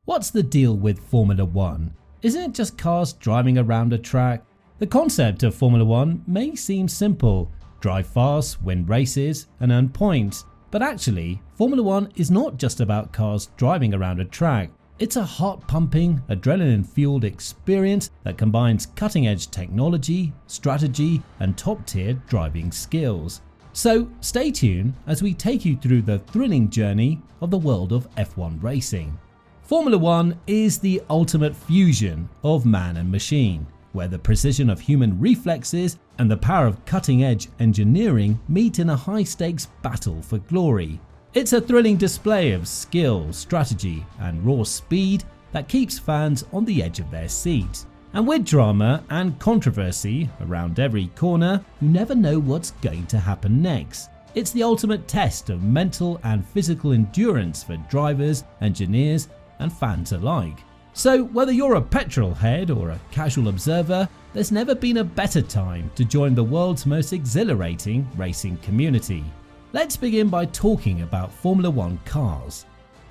What's the deal with Formula One? Isn't it just cars driving around a track? The concept of Formula One may seem simple: drive fast, win races, and earn points. But actually, Formula One is not just about cars driving around a track. It's a heart-pumping, adrenaline-fueled experience that combines cutting-edge technology, strategy, and top-tier driving skills. So stay tuned as we take you through the thrilling journey of the world of F1 racing. Formula One is the ultimate fusion of man and machine, where the precision of human reflexes and the power of cutting-edge engineering meet in a high-stakes battle for glory. It's a thrilling display of skill, strategy, and raw speed that keeps fans on the edge of their seats. And with drama and controversy around every corner, you never know what's going to happen next. It's the ultimate test of mental and physical endurance for drivers, engineers, and fans alike. So whether you're a petrol head or a casual observer, there's never been a better time to join the world's most exhilarating racing community. Let's begin by talking about Formula One cars.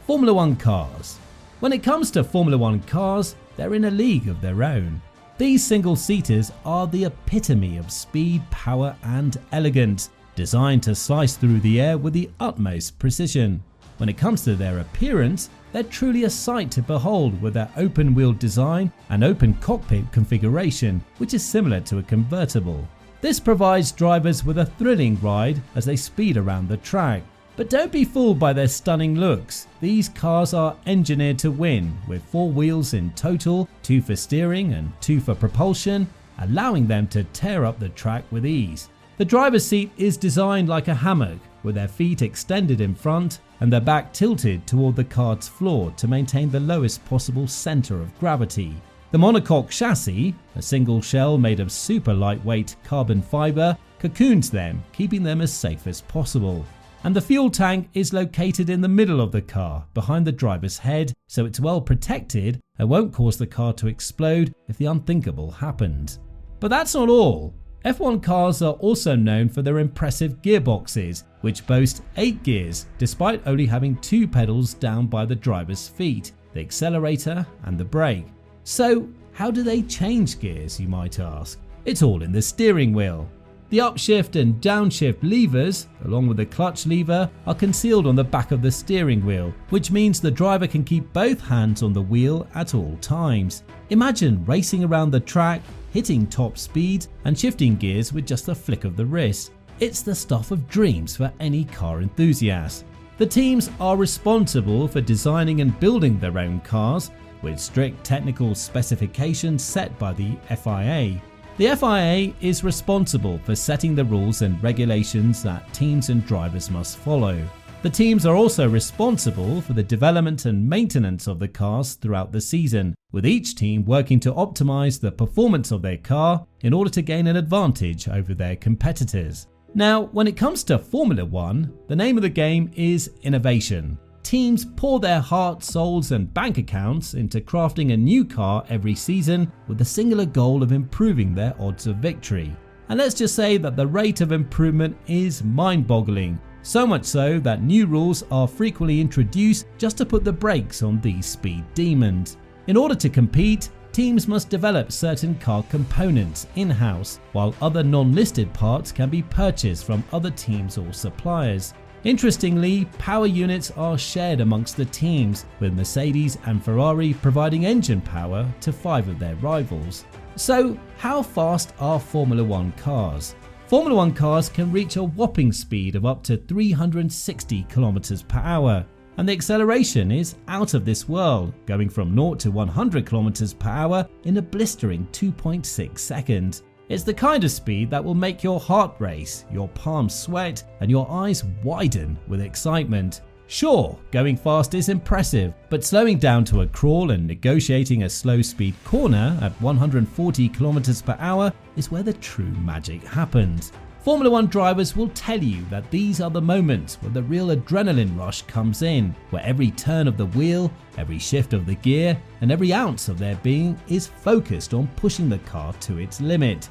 Formula One cars. When it comes to Formula One cars, they're in a league of their own. These single-seaters are the epitome of speed, power, and elegance, designed to slice through the air with the utmost precision. When it comes to their appearance, they're truly a sight to behold with their open-wheel design and open cockpit configuration, which is similar to a convertible. This provides drivers with a thrilling ride as they speed around the track. But don't be fooled by their stunning looks. These cars are engineered to win, with 4 wheels in total, 2 for steering and 2 for propulsion, allowing them to tear up the track with ease. The driver's seat is designed like a hammock, with their feet extended in front and their back tilted toward the car's floor to maintain the lowest possible center of gravity. The monocoque chassis, a single shell made of super lightweight carbon fiber, cocoons them, keeping them as safe as possible. And the fuel tank is located in the middle of the car, behind the driver's head, so it's well protected and won't cause the car to explode if the unthinkable happens. But that's not all. F1 cars are also known for their impressive gearboxes, which boast 8 gears despite only having 2 pedals down by the driver's feet, the accelerator and the brake. So how do they change gears, you might ask? It's all in the steering wheel. The upshift and downshift levers, along with the clutch lever, are concealed on the back of the steering wheel, which means the driver can keep both hands on the wheel at all times. Imagine racing around the track, hitting top speeds and shifting gears with just a flick of the wrist. It's the stuff of dreams for any car enthusiast. The teams are responsible for designing and building their own cars, with strict technical specifications set by the FIA. The FIA is responsible for setting the rules and regulations that teams and drivers must follow. The teams are also responsible for the development and maintenance of the cars throughout the season, with each team working to optimize the performance of their car in order to gain an advantage over their competitors. Now, when it comes to Formula One, the name of the game is innovation. Teams pour their hearts, souls, and bank accounts into crafting a new car every season with the singular goal of improving their odds of victory. And let's just say that the rate of improvement is mind-boggling. So much so that new rules are frequently introduced just to put the brakes on these speed demons. In order to compete, teams must develop certain car components in-house, while other non-listed parts can be purchased from other teams or suppliers. Interestingly, power units are shared amongst the teams, with Mercedes and Ferrari providing engine power to 5 of their rivals. So, how fast are Formula One cars? Formula One cars can reach a whopping speed of up to 360 km per hour, and the acceleration is out of this world, going from 0 to 100 km per hour in a blistering 2.6 seconds. It's the kind of speed that will make your heart race, your palms sweat, and your eyes widen with excitement. Sure, going fast is impressive, but slowing down to a crawl and negotiating a slow speed corner at 140 km per hour is where the true magic happens. Formula One drivers will tell you that these are the moments where the real adrenaline rush comes in, where every turn of the wheel, every shift of the gear, and every ounce of their being is focused on pushing the car to its limit.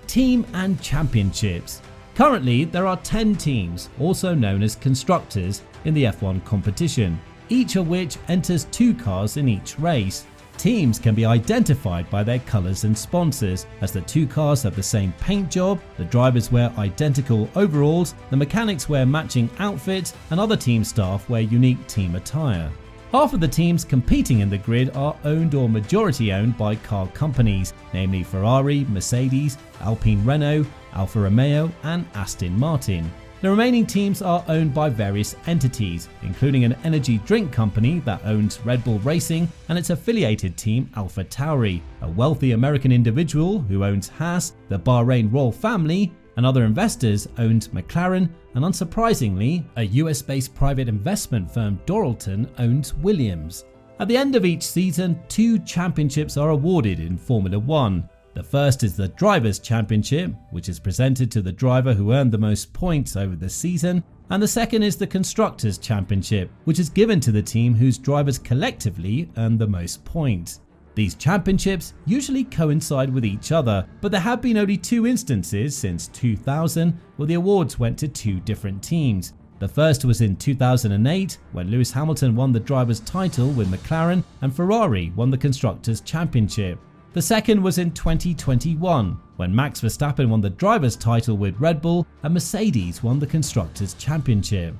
Team and championships. Currently, there are 10 teams, also known as constructors, in the F1 competition. each of which enters 2 cars in each race. Teams can be identified by their colours and sponsors, as the 2 cars have the same paint job, the drivers wear identical overalls, the mechanics wear matching outfits, and other team staff wear unique team attire. Half of the teams competing in the grid are owned or majority owned by car companies, namely Ferrari, Mercedes, Alpine Renault, Alfa Romeo and Aston Martin. The remaining teams are owned by various entities, including an energy drink company that owns Red Bull Racing and its affiliated team AlphaTauri, a wealthy American individual who owns Haas, the Bahrain royal family, and other investors owned McLaren, and unsurprisingly, a US-based private investment firm Dorilton owns Williams. At the end of each season, 2 championships are awarded in Formula 1. The first is the Drivers' Championship, which is presented to the driver who earned the most points over the season, and the second is the Constructors' Championship, which is given to the team whose drivers collectively earned the most points. These championships usually coincide with each other, but there have been only 2 instances since 2000 where the awards went to 2 different teams. The first was in 2008 when Lewis Hamilton won the driver's title with McLaren and Ferrari won the Constructors' Championship. The second was in 2021 when Max Verstappen won the driver's title with Red Bull and Mercedes won the Constructors' Championship.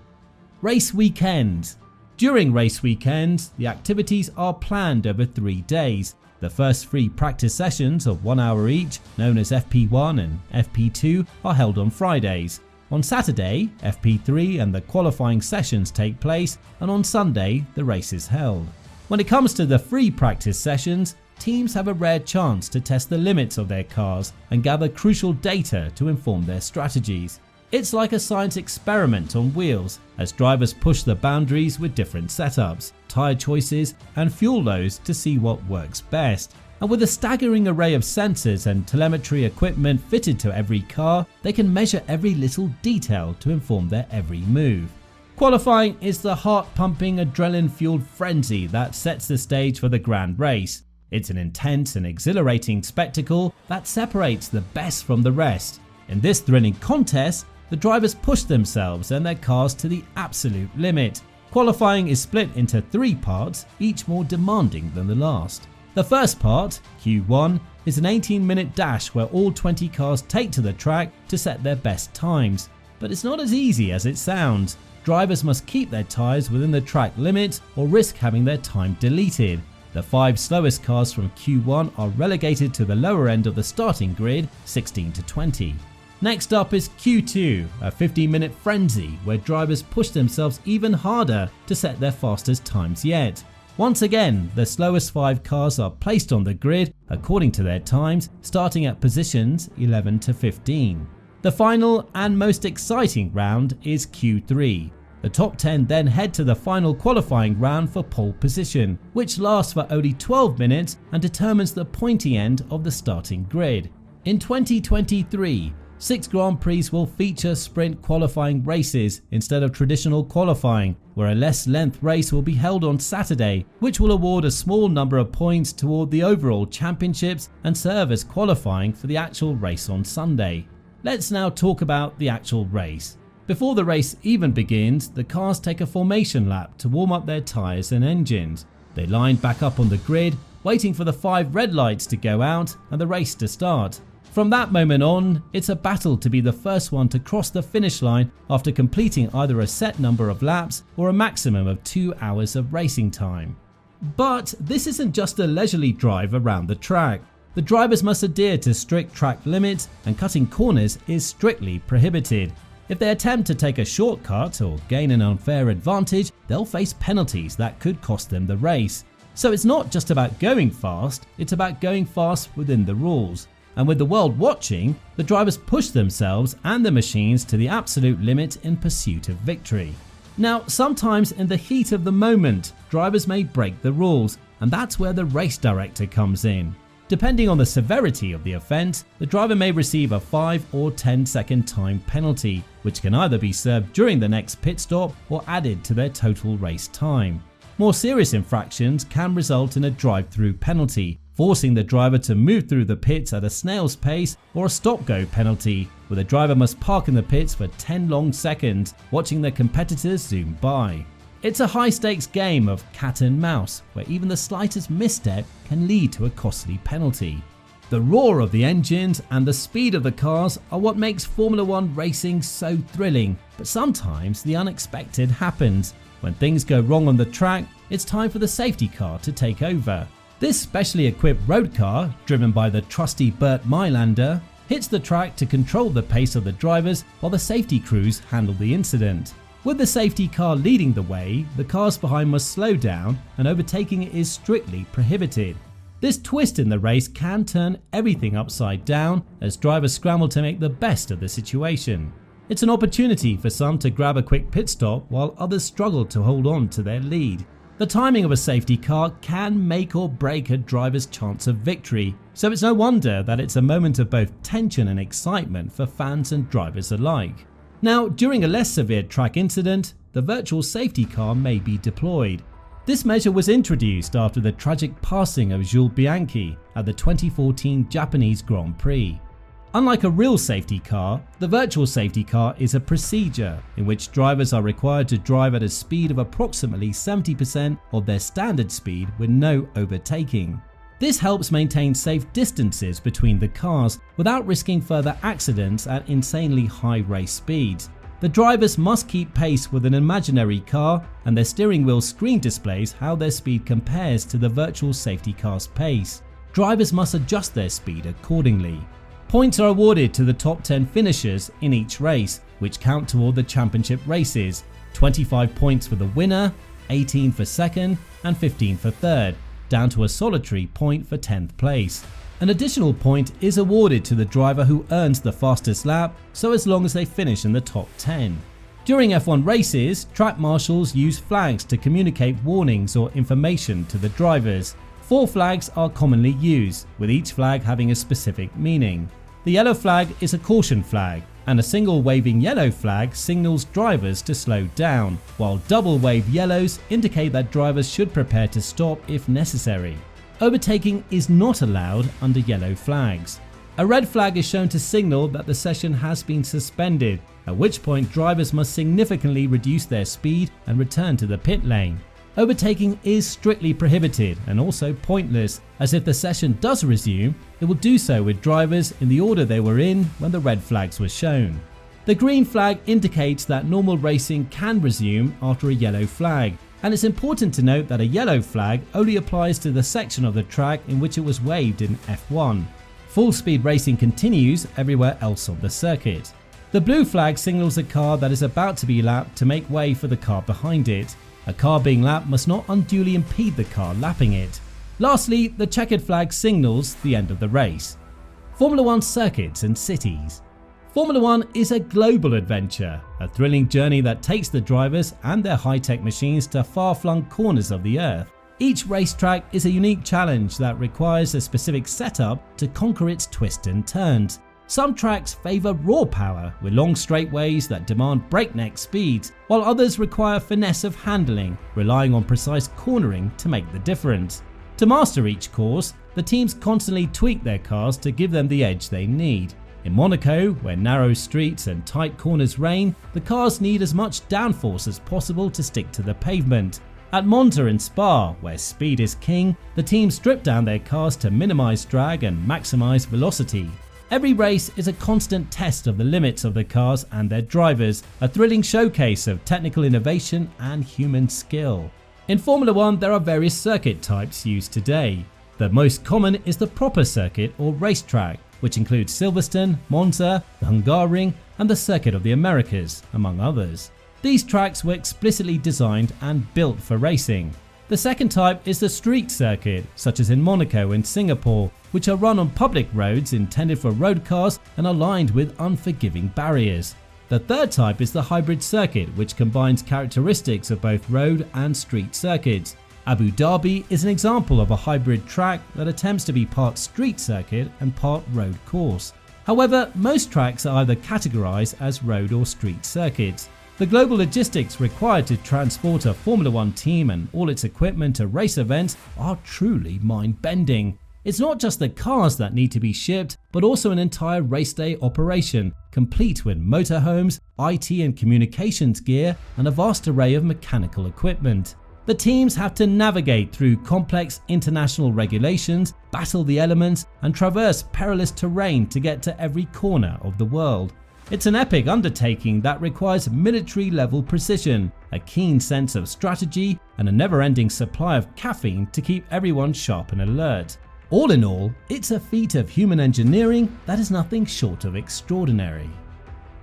Race weekend. During race weekends, the activities are planned over 3 days. The first 3 practice sessions of 1 hour each, known as FP1 and FP2, are held on Fridays. On Saturday, FP3 and the qualifying sessions take place, and on Sunday, the race is held. When it comes to the free practice sessions, teams have a rare chance to test the limits of their cars and gather crucial data to inform their strategies. It's like a science experiment on wheels, as drivers push the boundaries with different setups, tyre choices and fuel loads to see what works best. And with a staggering array of sensors and telemetry equipment fitted to every car, they can measure every little detail to inform their every move. Qualifying is the heart-pumping, adrenaline-fueled frenzy that sets the stage for the grand race. It's an intense and exhilarating spectacle that separates the best from the rest. In this thrilling contest, the drivers push themselves and their cars to the absolute limit. Qualifying is split into 3 parts, each more demanding than the last. The first part, Q1, is an 18-minute dash where all 20 cars take to the track to set their best times. But it's not as easy as it sounds. Drivers must keep their tyres within the track limit or risk having their time deleted. The 5 slowest cars from Q1 are relegated to the lower end of the starting grid, 16 to 20. Next up is Q2, a 15-minute frenzy where drivers push themselves even harder to set their fastest times yet. Once again, the slowest 5 cars are placed on the grid according to their times, starting at positions 11 to 15. The final and most exciting round is Q3. The top 10 then head to the final qualifying round for pole position, which lasts for only 12 minutes and determines the pointy end of the starting grid. In 2023, 6 Grand Prix will feature sprint qualifying races instead of traditional qualifying, where a less length race will be held on Saturday, which will award a small number of points toward the overall championships and serve as qualifying for the actual race on Sunday. Let's now talk about the actual race. Before the race even begins, the cars take a formation lap to warm up their tyres and engines. They line back up on the grid, waiting for the 5 red lights to go out and the race to start. From that moment on, it's a battle to be the first one to cross the finish line after completing either a set number of laps or a maximum of 2 hours of racing time. But this isn't just a leisurely drive around the track. The drivers must adhere to strict track limits, and cutting corners is strictly prohibited. If they attempt to take a shortcut or gain an unfair advantage, they'll face penalties that could cost them the race. So it's not just about going fast, it's about going fast within the rules. And with the world watching, the drivers push themselves and the machines to the absolute limit in pursuit of victory. Now, sometimes in the heat of the moment, drivers may break the rules, and that's where the race director comes in. Depending on the severity of the offence, the driver may receive a 5 or 10 second time penalty, which can either be served during the next pit stop or added to their total race time. More serious infractions can result in a drive-through penalty, forcing the driver to move through the pits at a snail's pace, or a stop-go penalty, where the driver must park in the pits for 10 long seconds, watching their competitors zoom by. It's a high-stakes game of cat and mouse, where even the slightest misstep can lead to a costly penalty. The roar of the engines and the speed of the cars are what makes Formula One racing so thrilling, but sometimes the unexpected happens. When things go wrong on the track, it's time for the safety car to take over. This specially equipped road car, driven by the trusty Bert Mailander, hits the track to control the pace of the drivers while the safety crews handle the incident. With the safety car leading the way, the cars behind must slow down and overtaking is strictly prohibited. This twist in the race can turn everything upside down as drivers scramble to make the best of the situation. It's an opportunity for some to grab a quick pit stop while others struggle to hold on to their lead. The timing of a safety car can make or break a driver's chance of victory, so it's no wonder that it's a moment of both tension and excitement for fans and drivers alike. Now, during a less severe track incident, the virtual safety car may be deployed. This measure was introduced after the tragic passing of Jules Bianchi at the 2014 Japanese Grand Prix. Unlike a real safety car, the virtual safety car is a procedure in which drivers are required to drive at a speed of approximately 70% of their standard speed with no overtaking. This helps maintain safe distances between the cars without risking further accidents at insanely high race speeds. The drivers must keep pace with an imaginary car, and their steering wheel screen displays how their speed compares to the virtual safety car's pace. Drivers must adjust their speed accordingly. Points are awarded to the top 10 finishers in each race, which count toward the championship races. 25 points for the winner, 18 for second, and 15 for third, down to a solitary point for 10th place. An additional point is awarded to the driver who earns the fastest lap, so as long as they finish in the top 10. During F1 races, track marshals use flags to communicate warnings or information to the drivers. 4 flags are commonly used, with each flag having a specific meaning. The yellow flag is a caution flag, and a single waving yellow flag signals drivers to slow down, while double wave yellows indicate that drivers should prepare to stop if necessary. Overtaking is not allowed under yellow flags. A red flag is shown to signal that the session has been suspended, at which point drivers must significantly reduce their speed and return to the pit lane. Overtaking is strictly prohibited and also pointless, as if the session does resume, it will do so with drivers in the order they were in when the red flags were shown. The green flag indicates that normal racing can resume after a yellow flag, and it's important to note that a yellow flag only applies to the section of the track in which it was waved in F1. Full speed racing continues everywhere else on the circuit. The blue flag signals a car that is about to be lapped to make way for the car behind it. A car being lapped must not unduly impede the car lapping it. Lastly, the checkered flag signals the end of the race. Formula One circuits and cities. Formula One is a global adventure, a thrilling journey that takes the drivers and their high-tech machines to far-flung corners of the earth. Each racetrack is a unique challenge that requires a specific setup to conquer its twists and turns. Some tracks favour raw power with long straightaways that demand breakneck speeds, while others require finesse of handling, relying on precise cornering to make the difference. To master each course, the teams constantly tweak their cars to give them the edge they need. In Monaco, where narrow streets and tight corners reign, the cars need as much downforce as possible to stick to the pavement. At Monza and Spa, where speed is king, the teams strip down their cars to minimise drag and maximise velocity. Every race is a constant test of the limits of the cars and their drivers, a thrilling showcase of technical innovation and human skill. In Formula One, there are various circuit types used today. The most common is the proper circuit or racetrack, which includes Silverstone, Monza, the Hungaroring, and the Circuit of the Americas, among others. These tracks were explicitly designed and built for racing. The second type is the street circuit, such as in Monaco and Singapore, which are run on public roads intended for road cars and are lined with unforgiving barriers. The third type is the hybrid circuit, which combines characteristics of both road and street circuits. Abu Dhabi is an example of a hybrid track that attempts to be part street circuit and part road course. However, most tracks are either categorized as road or street circuits. The global logistics required to transport a Formula One team and all its equipment to race events are truly mind-bending. It's not just the cars that need to be shipped, but also an entire race day operation, complete with motorhomes, IT and communications gear, and a vast array of mechanical equipment. The teams have to navigate through complex international regulations, battle the elements, and traverse perilous terrain to get to every corner of the world. It's an epic undertaking that requires military-level precision, a keen sense of strategy, and a never-ending supply of caffeine to keep everyone sharp and alert. All in all, it's a feat of human engineering that is nothing short of extraordinary.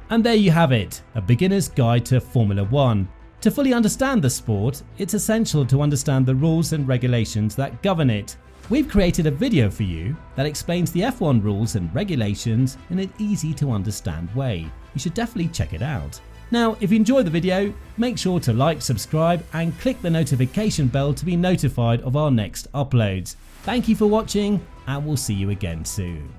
And there you have it, a beginner's guide to Formula One. To fully understand the sport, it's essential to understand the rules and regulations that govern it. We've created a video for you that explains the F1 rules and regulations in an easy to understand way. You should definitely check it out. Now, if you enjoyed the video, make sure to like, subscribe, and click the notification bell to be notified of our next uploads. Thank you for watching, and we'll see you again soon.